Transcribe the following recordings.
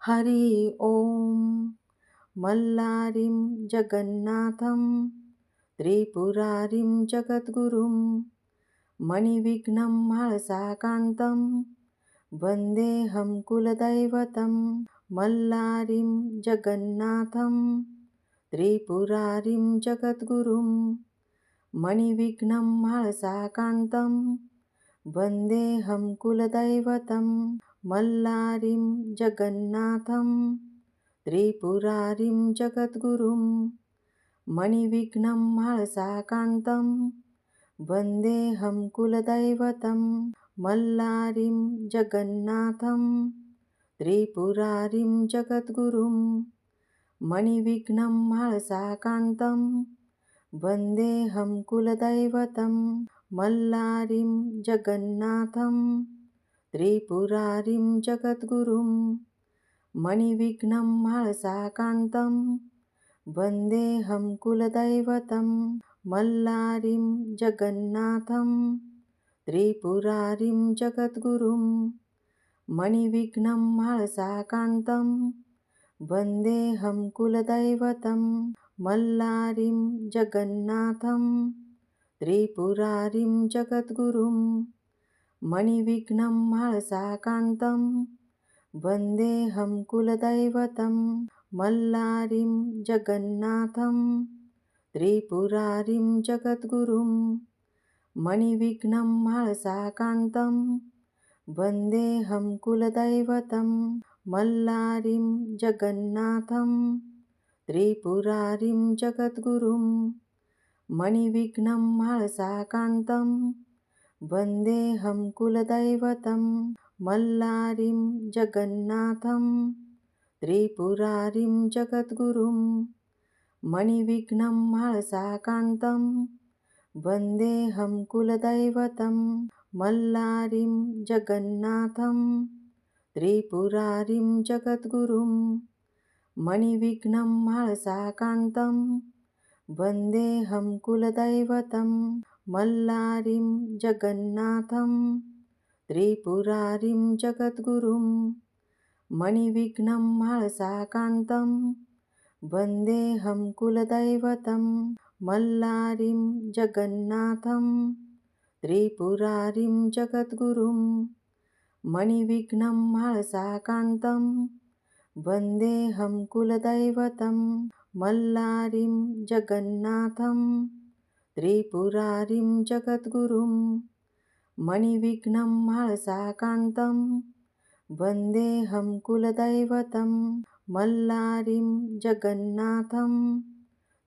हरि ओम। मल्लारिं जगन्नाथं त्रिपुरारिं जगद्गुरुं मणिविघ्नं माळसाकान्तं वन्देऽहं कुलदैवतं। मल्लारिं जगन्नाथं त्रिपुरारिं जगद्गुरुं मणिविघ्नं माळसाकान्तं वन्देऽहं कुलदैवतं। मल्लारिं जगन्नाथं त्रिपुरारिं जगद्गुरुं मणिविघ्नं माळसाकान्तं वन्देऽहं कुलदैवतं। मल्लारिं जगन्नाथं त्रिपुरारिं जगद्गुरुं मणिविघ्नं माळसाकान्तं वन्देऽहं कुलदैवतं। मल्लारिं जगन्नाथं त्रिपुरारिं जगद्गुरुं मणिविघ्नं माळसाकान्तं वन्देऽहं कुलदैवतं। मल्लारिं जगन्नाथं त्रिपुरारिं जगद्गुरुं मणिविघ्नं माळसाकान्तं वन्देऽहं कुलदैवतं। मल्लारिं जगन्नाथं त्रिपुरारिं जगद्गुरुं मणिविघ्नं माळसाकान्तं वन्देऽहं कुलदैवतं। मल्लारिं जगन्नाथं त्रिपुरारिं जगद्गुरुं मणिविघ्नं माळसाकान्तं वन्देऽहं कुलदैवतं। मल्लारिं जगन्नाथं त्रिपुरारिं जगद्गुरुं मणिविघ्नं माळसाकान्तं वन्देऽहं कुलदैवतं। मल्लारिं जगन्नाथं त्रिपुरारिं जगद्गुरुं मणिविघ्नं माळसाकान्तं वन्देऽहं कुलदैवतं। मल्लारिं जगन्नाथं त्रिपुरारिं जगद्गुरुं मणिविघ्नं माळसाकान्तं वन्देऽहं कुलदैवतं। मल्लारिं जगन्नाथं त्रिपुरारिं जगद्गुरुं मणिविघ्नं माळसाकान्तं वन्देऽहं कुलदैवतं। मल्लारिं जगन्नाथं त्रिपुरारिं जगद्गुरुं मणिविघ्नं माळसाकान्तं वन्देऽहं कुलदैवतं। मल्लारिं जगन्नाथं त्रिपुरारिं जगद्गुरुं मणिविघ्नं माळसाकान्तं वन्देऽहं कुलदैवतं। मल्लारिं जगन्नाथं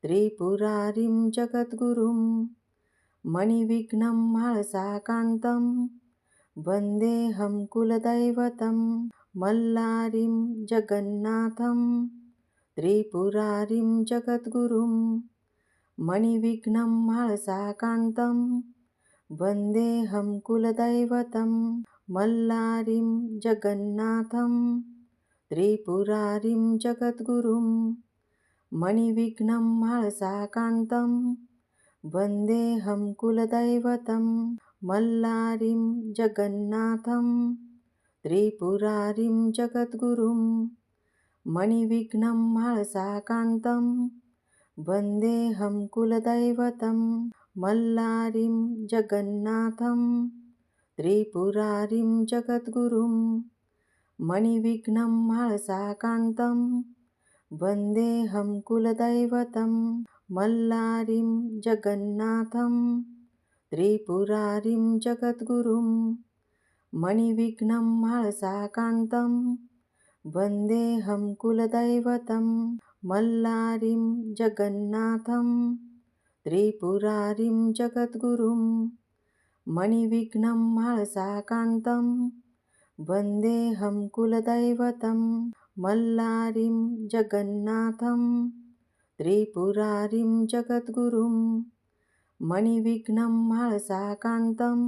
त्रिपुरारिं जगद्गुरुं मणिविघ्नं माळसाकान्तं वन्देऽहं कुलदैवतं। मल्लारिं जगन्नाथं त्रिपुरारिं जगद्गुरुं मणिविघ्नं माळसाकान्तं वन्देऽहं कुलदैवतं। मल्लारिं जगन्नाथं त्रिपुरारिं जगद्गुरुं मणिविघ्नं माळसाकान्तं वन्देऽहं कुलदैवतं। मल्लारिं जगन्नाथं त्रिपुरारिं जगद्गुरुं मणिविघ्नं माळसाकान्तं वन्देऽहं कुलदैवतं। मल्लारिं जगन्नाथं त्रिपुरारिं जगद्गुरुं मणिविघ्नं माळसाकान्तं वन्देऽहं कुलदैवतं। मल्लारिं जगन्नाथं त्रिपुरारिं जगद्गुरुं मणिविघ्नं माळसाकान्तं वन्देऽहं कुलदैवतं। मल्लारिं जगन्नाथं त्रिपुरारिं जगद्गुरुं मणिविघ्नं माळसाकान्तं वन्देऽहं कुलदैवतं। मल्लारिं जगन्नाथं त्रिपुरारिं जगद्गुरुं मणिविघ्नं माळसाकान्तं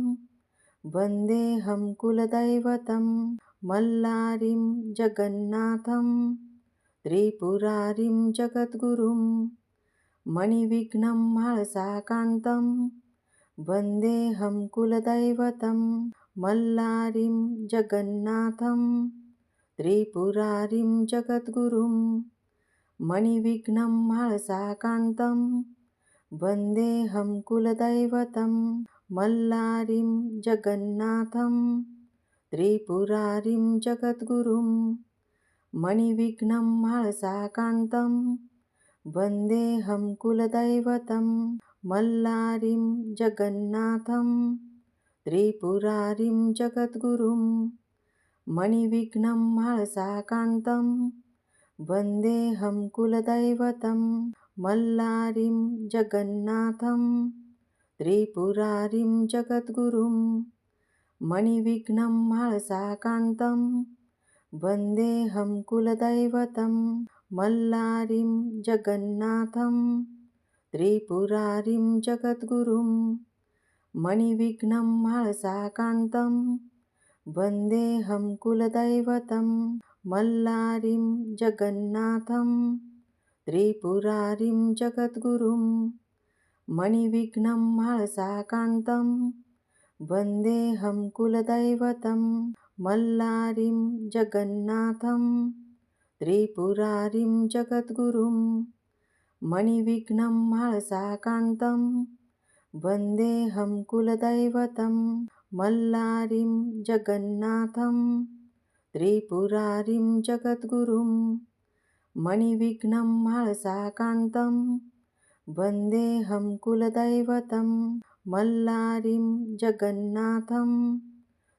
वन्देऽहं कुलदैवतं। मल्लारिं जगन्नाथं त्रिपुरारिं जगद्गुरुं मणिविघ्नं माळसाकान्तं वन्देऽहं कुलदैवतं। मल्लारिं जगन्नाथं त्रिपुरारिं जगद्गुरुं मणिविघ्नं माळसाकान्तं वन्देऽहं कुलदैवतं मल्लारिं जगन्नाथं त्रिपुरारिं जगद्गुरुं मणिविघ्नं माळसाकान्तं वन्देऽहं कुलदैवतं मल्लारिं जगन्नाथं त्रिपुरारिं जगद्गुरुं मणिविघ्नं माळसाकान्तं वन्देऽहं कुलदैवतं मल्लारिं जगन्नाथं त्रिपुरारिं जगद्गुरुं मणिविघ्नं माळसाकान्तं वन्देऽहं कुलदैवतं मल्लारिं जगन्नाथं त्रिपुरारिं जगद्गुरुं मणिविघ्नं माळसाकान्तं वन्देऽहं कुलदैवतं मल्लारिं जगन्नाथं त्रिपुरारिं जगद्गुरुं मणिविघ्नं माळसाकान्तं वन्देऽहं कुलदैवतं मल्लारिं जगन्नाथं त्रिपुरारिं जगद्गुरुं मणिविघ्नं माळसाकान्तं वन्देऽहं कुलदैवतं मल्लारिं जगन्नाथं त्रिपुरारिं जगद्गुरुं मणिविघ्नं माळसाकान्तं वन्देऽहं कुलदैवतं मल्लारिं जगन्नाथं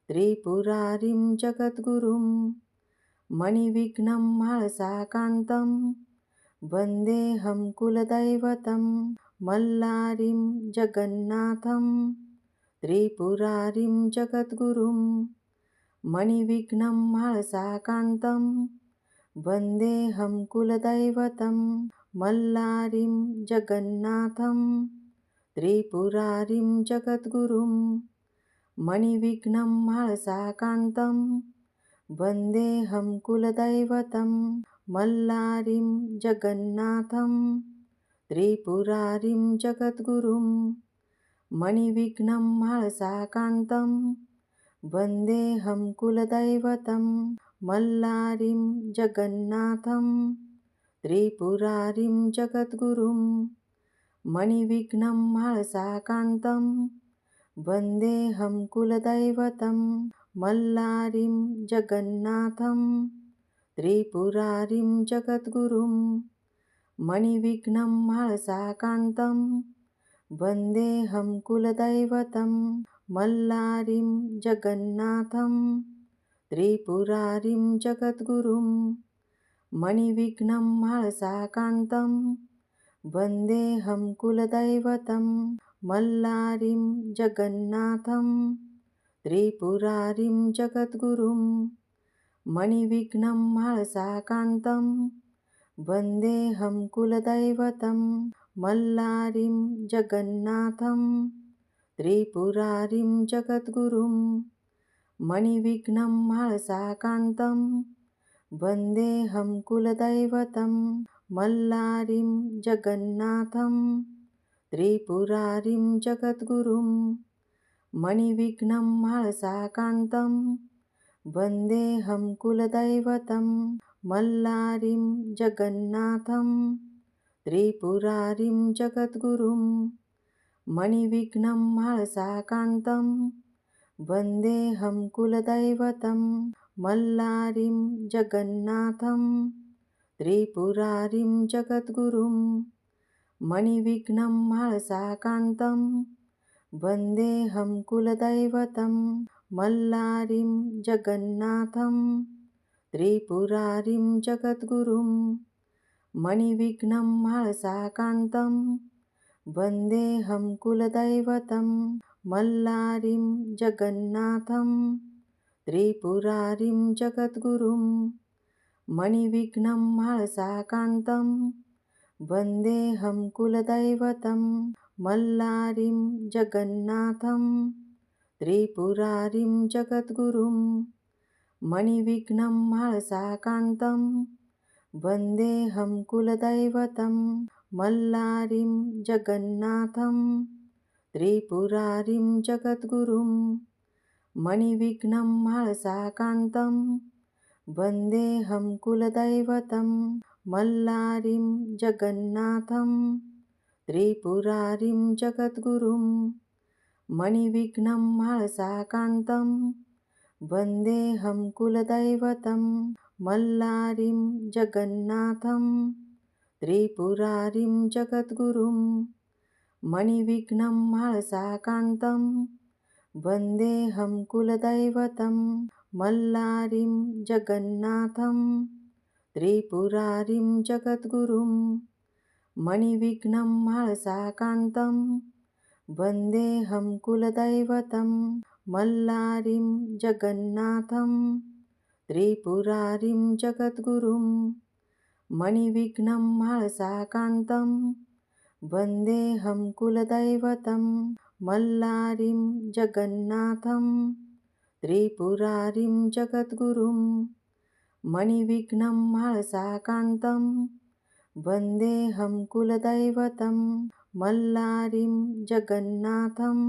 त्रिपुरारिं जगद्गुरुं मणिविघ्नं माळसाकान्तं वन्देऽहं कुलदैवतं मल्लारिं जगन्नाथं त्रिपुरारिं जगद्गुरुं मणिविघ्नं माळसाकान्तं वन्देऽहं कुलदैवतं मल्लारिं जगन्नाथं त्रिपुरारिं जगद्गुरुं मणिविघ्नं माळसाकान्तं वन्देऽहं कुलदैवतं मल्लारिं जगन्नाथं त्रिपुरारिं जगद्गुरुं मणिविघ्नं माळसाकान्तं वन्देऽहं कुलदैवतं मल्लारिं जगन्नाथं त्रिपुरारिं जगद्गुरुं मणिविघ्नं माळसाकान्तं वन्देऽहं कुलदैवतं मल्लारिं जगन्नाथं त्रिपुरारिं जगद्गुरुं मणिविघ्नं माळसाकान्तं वन्देऽहं कुलदैवतं मल्लारिं जगन्नाथं त्रिपुरारिं जगद्गुरुं मणिविघ्नं माळसाकान्तं वन्देऽहं कुलदैवतं मल्लारिं जगन्नाथं त्रिपुरारिं जगद्गुरुं मणिविघ्नं माळसाकान्तं वन्देऽहं कुलदैवतं मल्लारिं जगन्नाथं त्रिपुरारिं जगद्गुरुं मणिविघ्नं माळसाकान्तं वन्देऽहं कुलदैवतं मल्लारिं जगन्नाथं त्रिपुरारिं जगद्गुरुं मणिविघ्नं माळसाकान्तं वन्देऽहं कुलदैवतं मल्लारिं जगन्नाथं त्रिपुरारिं जगद्गुरुं मणिविघ्नं माळसाकान्तं वन्देऽहं कुलदैवतं मल्लारिं जगन्नाथं त्रिपुरारिं जगद्गुरुं मणिविघ्नं माळसाकान्तं वन्देऽहं कुलदैवतं मल्लारिं जगन्नाथं त्रिपुरारिं जगद्गुरुं मणिविघ्नं माळसाकान्तं वन्देऽहं कुलदैवतं मल्लारिं जगन्नाथं त्रिपुरारिं जगद्गुरुं मणिविघ्नं माळसाकान्तं वन्देऽहं कुलदैवतं मल्लारिं जगन्नाथं त्रिपुरारिं जगद्गुरुं मणिविघ्नं माळसाकान्तं वन्देऽहं कुलदैवतं मल्लारिं जगन्नाथं त्रिपुरारिं जगद्गुरुं मणिविघ्नं माळसाकान्तं वन्देऽहं कुलदैवतं मल्लारिं जगन्नाथं त्रिपुरारिं जगद्गुरुं मणिविघ्नं माळसाकान्तं वन्देऽहं कुलदैवतं मल्लारिं जगन्नाथं त्रिपुरारिं जगद्गुरुं मणिविघ्नं माळसाकान्तं वन्देऽहं कुलदैवतं मल्लारिं जगन्नाथं त्रिपुरारिं जगद्गुरुं मणिविघ्नं माळसाकान्तं वन्देऽहं कुलदैवतं मल्लारिं जगन्नाथं त्रिपुरारिं जगद्गुरुं मणिविघ्नं माळसाकान्तं वन्देऽहं कुलदैवतं मल्लारिं जगन्नाथं त्रिपुरारिं जगद्गुरुं मणिविघ्नं माळसाकान्तं वन्देऽहं कुलदैवतं मल्लारिं जगन्नाथं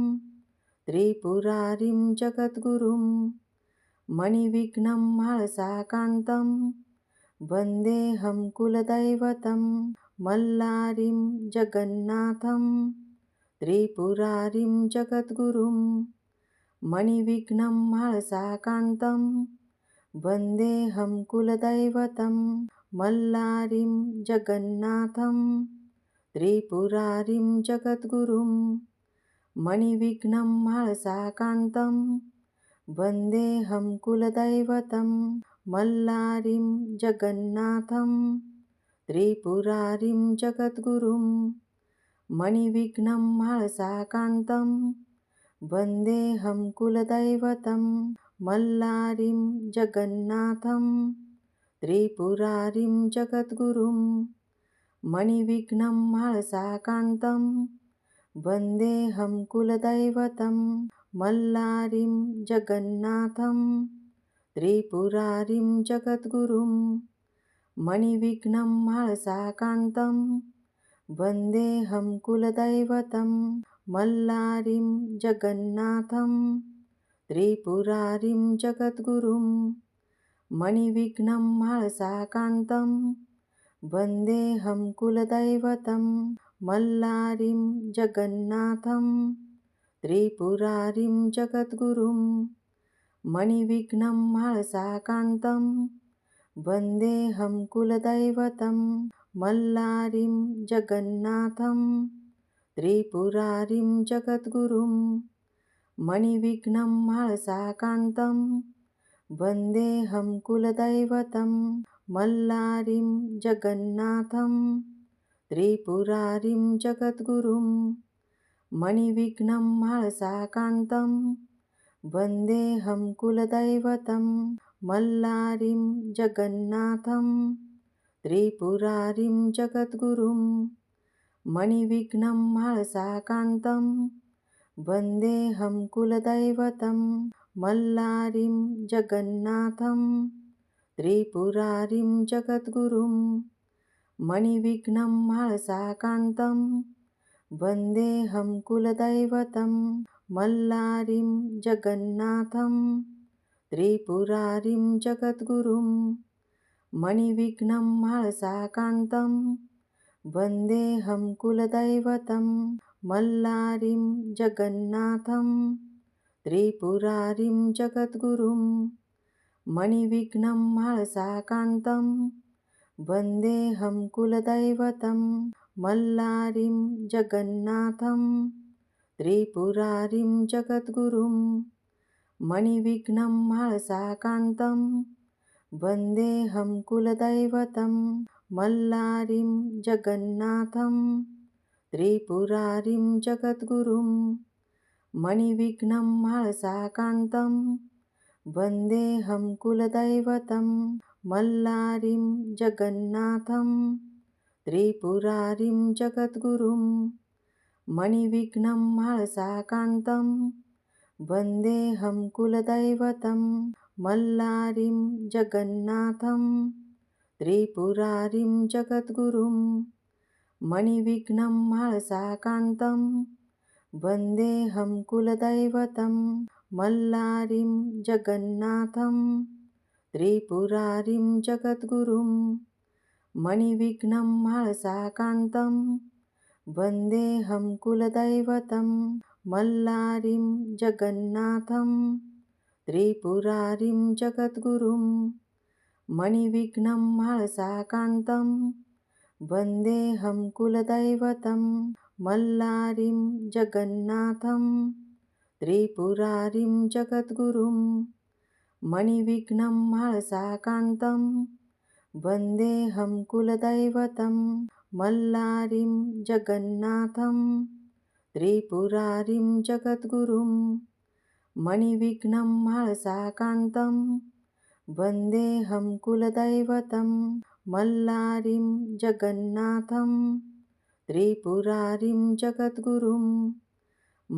त्रिपुरारिं जगद्गुरुं मणिविघ्नं माळसाकान्तं वन्देऽहं कुलदैवतं मल्लारिं जगन्नाथं त्रिपुरारिं जगद्गुरुं मणिविघ्नं माळसाकान्तं वन्देऽहं कुलदैवतं मल्लारिं जगन्नाथं त्रिपुरारिं जगद्गुरुं मणिविघ्नं माळसाकान्तं वन्देऽहं कुलदैवतं मल्लारिं जगन्नाथं त्रिपुरारिं जगद्गुरुं मणिविघ्नं माळसाकान्तं वन्देऽहं कुलदैवतं मल्लारिं जगन्नाथं त्रिपुरारिं जगद्गुरुं मणिविघ्नं माळसाकान्तं वन्देऽहं कुलदैवतं मल्लारिं जगन्नाथं त्रिपुरारिं जगद्गुरुं मणिविघ्नं माळसाकान्तं वन्देऽहं कुलदैवतं मल्लारिं जगन्नाथं त्रिपुरारिं जगद्गुरुं मणिविघ्नं माळसाकान्तं वन्देऽहं कुलदैवतं मल्लारिं जगन्नाथं त्रिपुरारिं जगद्गुरुं मणिविघ्नं माळसाकान्तं वन्देऽहं कुलदैवतं मल्लारिं जगन्नाथं त्रिपुरारिं जगद्गुरुं मणिविघ्नं माळसाकान्तं वन्देऽहं कुलदैवतं मल्लारिं जगन्नाथं त्रिपुरारिं जगद्गुरुं मणिविघ्नं माळसाकान्तं वन्देऽहं कुलदैवतं मल्लारिं जगन्नाथं त्रिपुरारिं जगद्गुरुं मणिविघ्नं माळसाकान्तं वन्देऽहं कुलदैवतं मल्लारिं जगन्नाथं त्रिपुरारिं जगद्गुरुं मणिविघ्नं माळसाकान्तं वन्देऽहं कुलदैवतं मल्लारिं जगन्नाथं त्रिपुरारिं जगद्गुरुं मणिविघ्नं माळसाकान्तं वन्देऽहं कुलदैवतं मल्लारिं जगन्नाथं त्रिपुरारिं जगद्गुरुं मणिविघ्नं माळसाकान्तं वन्देऽहं कुलदैवतं मल्लारिं जगन्नाथं त्रिपुरारिं जगद्गुरुं मणिविघ्नं माळसाकान्तं वन्देऽहं कुलदैवतं मल्लारिं जगन्नाथं त्रिपुरारिं जगद्गुरुं मणिविघ्नं माळसाकान्तं वन्देऽहं कुलदैवतं मल्लारिं जगन्नाथं त्रिपुरारिं जगद्गुरुं मणिविघ्नं माळसाकान्तं वन्देऽहं कुलदैवतं मल्लारिं जगन्नाथं त्रिपुरारिं जगद्गुरुं मणिविघ्नं माळसाकान्तं वन्देऽहं कुलदैवतं मल्लारिं जगन्नाथं त्रिपुरारिं जगद्गुरुं मणिविघ्नं माळसाकान्तं वन्देऽहं कुलदैवतं मल्लारिं जगन्नाथं त्रिपुरारिं जगद्गुरुं मणिविघ्नं माळसाकान्तं वन्देऽहं कुलदैवतं मल्लारिं जगन्नाथं त्रिपुरारिं जगद्गुरुं मणिविघ्नं माळसाकान्तं वन्देऽहं कुलदैवतं मल्लारिं जगन्नाथं त्रिपुरारिं जगद्गुरुं मणिविघ्नं माळसाकान्तं वन्देऽहं कुलदैवतं मल्लारिं जगन्नाथं त्रिपुरारिं जगद्गुरुं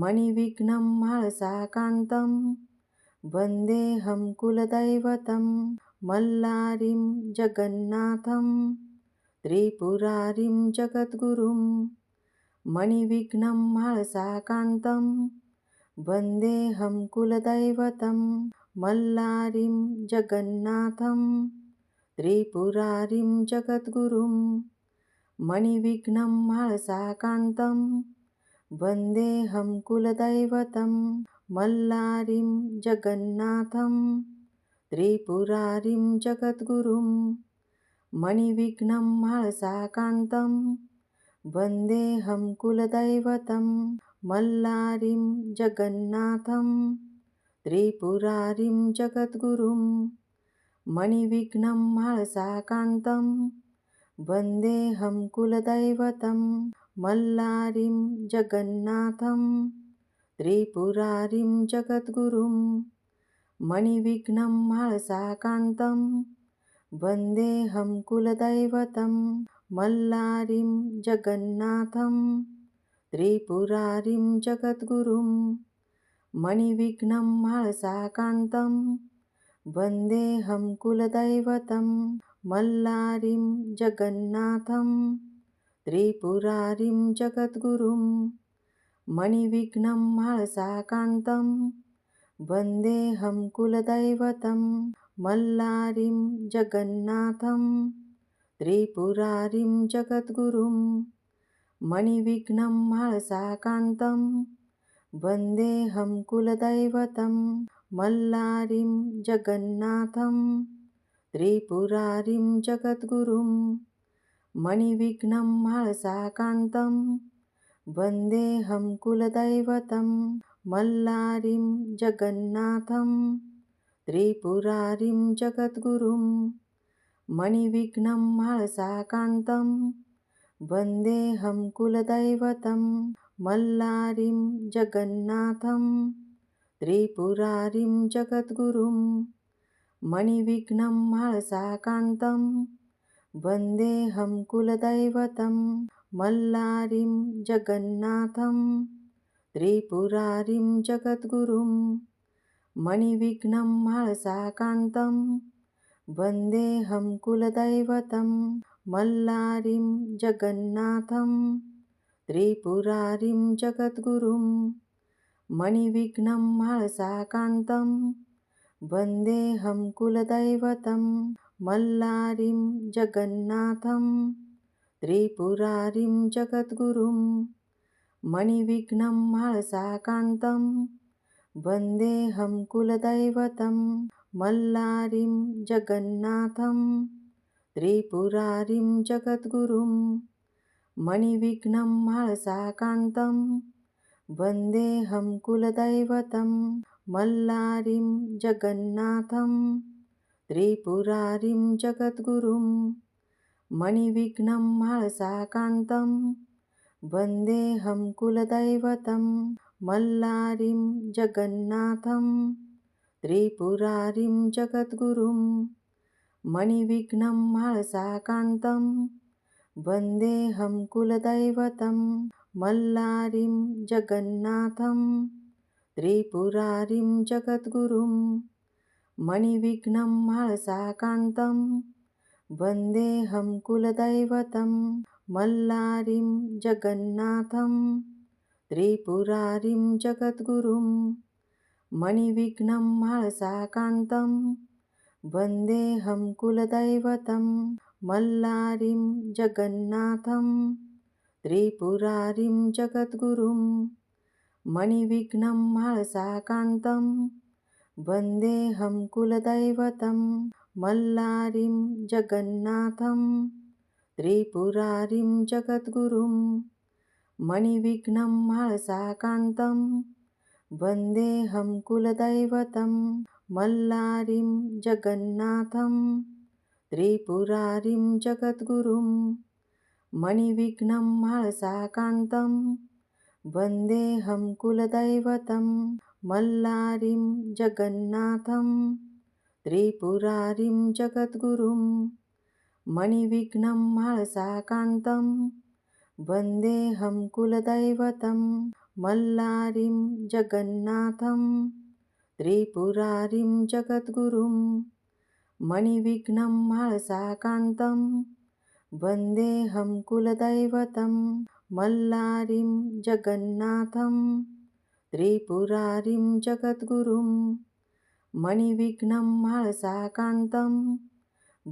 मणिविघ्नं माळसाकान्तं वन्देऽहं कुलदैवतं मल्लारिं जगन्नाथं त्रिपुरारिं जगद्गुरुं मणिविघ्नं माळसाकान्तं वन्देऽहं कुलदैवतं मल्लारिं जगन्नाथं त्रिपुरारिं जगद्गुरुं मणिविघ्नं माळसाकान्तं वन्देऽहं कुलदैवतं मल्लारिं जगन्नाथं त्रिपुरारिं जगद्गुरुं मणिविघ्नं माळसाकान्तं वन्देऽहं कुलदैवतं मल्लारिं जगन्नाथं त्रिपुरारिं जगद्गुरुं मणिविघ्नं माळसाकान्तं वन्देऽहं कुलदैवतं मल्लारिं जगन्नाथं त्रिपुरारिं जगद्गुरुं मणिविघ्नं माळसाकान्तं वन्देऽहं कुलदैवतं मल्लारिं जगन्नाथं त्रिपुरारिं जगद्गुरुं मणिविघ्नं माळसाकान्तं वन्देऽहं कुलदैवतं मल्लारिं जगन्नाथं त्रिपुरारिं जगद्गुरुं मणिविघ्नं माळसाकान्तं वन्देऽहं कुलदैवतं मल्लारिं जगन्नाथं त्रिपुरारिं जगद्गुरुं मणिविघ्नं माळसाकान्तं वन्देऽहं कुलदैवतं मल्लारिं जगन्नाथं त्रिपुरारिं जगद्गुरुं मणिविघ्नं माळसाकान्तं वन्देऽहं कुलदैवतं मल्लारिं जगन्नाथं त्रिपुरारिं जगद्गुरुं मणिविघ्नं माळसाकान्तं वन्देऽहं कुलदैवतं मल्लारिं जगन्नाथं त्रिपुरारिं जगद्गुरुं मणिविघ्नं माळसाकान्तं वन्देऽहं कुलदैवतं मल्लारिं जगन्नाथं त्रिपुरारिं जगद्गुरुं मणिविघ्नं माळसाकान्तं वन्देऽहं कुलदैवतं मल्लारिं जगन्नाथं त्रिपुरारिं जगद्गुरुं मणिविघ्नं माळसाकान्तं वन्देऽहं कुलदैवतं मल्लारिं जगन्नाथं त्रिपुरारिं जगद्गुरुं मणिविघ्नं माळसाकान्तं वन्देऽहं कुलदैवतं मल्लारिं जगन्नाथं त्रिपुरारिं जगद्गुरुं मणिविघ्नं माळसाकान्तं वन्देऽहं कुलदैवतं मल्लारिं जगन्नाथं त्रिपुरारिं जगद्गुरुं मणिविघ्नं माळसाकान्तं वन्देऽहं कुलदैवतं मल्लारिं जगन्नाथं त्रिपुरारिं जगद्गुरुं मणिविघ्नं माळसाकान्तं वन्देऽहं कुलदैवतं मल्लारिं जगन्नाथं त्रिपुरारिं जगद्गुरुं मणिविघ्नं माळसाकान्तं वन्देऽहं कुलदैवतं मल्लारिं जगन्नाथं त्रिपुरारिं जगद्गुरुं मणिविघ्नं माळसाकान्तं वन्देऽहं कुलदैवतं मल्लारिं जगन्नाथं त्रिपुरारिं जगद्गुरुं मणिविघ्नं माळसाकान्तं वन्देऽहं कुलदैवतं मल्लारिं जगन्नाथं त्रिपुरारिं जगद्गुरुं मणिविघ्नं माळसाकान्तं वन्देऽहं कुलदैवतं मल्लारिं जगन्नाथं त्रिपुरारिं जगद्गुरुं मणिविघ्नं माळसाकान्तं वन्देऽहं कुलदैवतं मल्लारिं जगन्नाथं त्रिपुरारिं जगद्गुरुं मणिविघ्नं माळसाकान्तं वन्देऽहं कुलदैवतं मल्लारिं जगन्नाथं त्रिपुरारिं जगद्गुरुं मणिविघ्नं माळसाकान्तं वन्देऽहं कुलदैवतं मल्लारिं जगन्नाथं त्रिपुरारिं जगद्गुरुं मणिविघ्नं माळसाकान्तं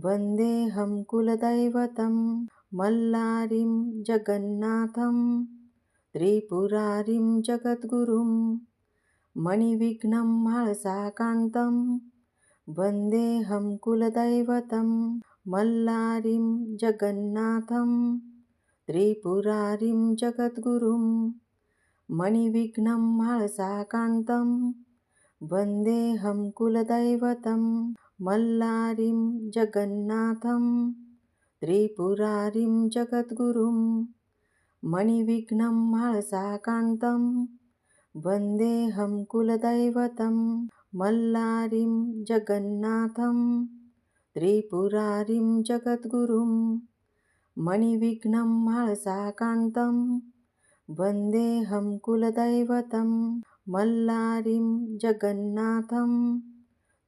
वन्देऽहं कुलदैवतं मल्लारिं जगन्नाथं त्रिपुरारिं जगद्गुरुं मणिविघ्नं माळसाकान्तं वन्देऽहं कुलदैवतं मल्लारिं जगन्नाथं त्रिपुरारिं जगद्गुरुं मणिविघ्नं माळसाकान्तं वन्देऽहं कुलदैवतं मल्लारिं जगन्नाथं त्रिपुरारिं जगद्गुरुं मणिविघ्नं माळसाकान्तं वन्देऽहं कुलदैवतं मल्लारिं जगन्नाथं त्रिपुरारिं जगद्गुरुं मणिविघ्नं माळसाकान्तं वन्देऽहं कुलदैवतं मल्लारिं जगन्नाथं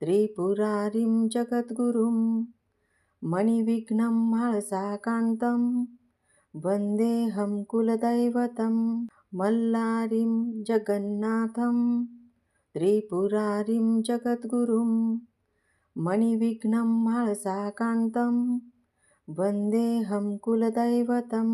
त्रिपुरारिं जगद्गुरुं मणिविघ्नं माळसाकान्तं वन्देऽहं कुलदैवतं मल्लारिं जगन्नाथं त्रिपुरारिं जगद्गुरुं मणिविघ्नं माळसाकान्तं वन्देऽहं कुलदैवतं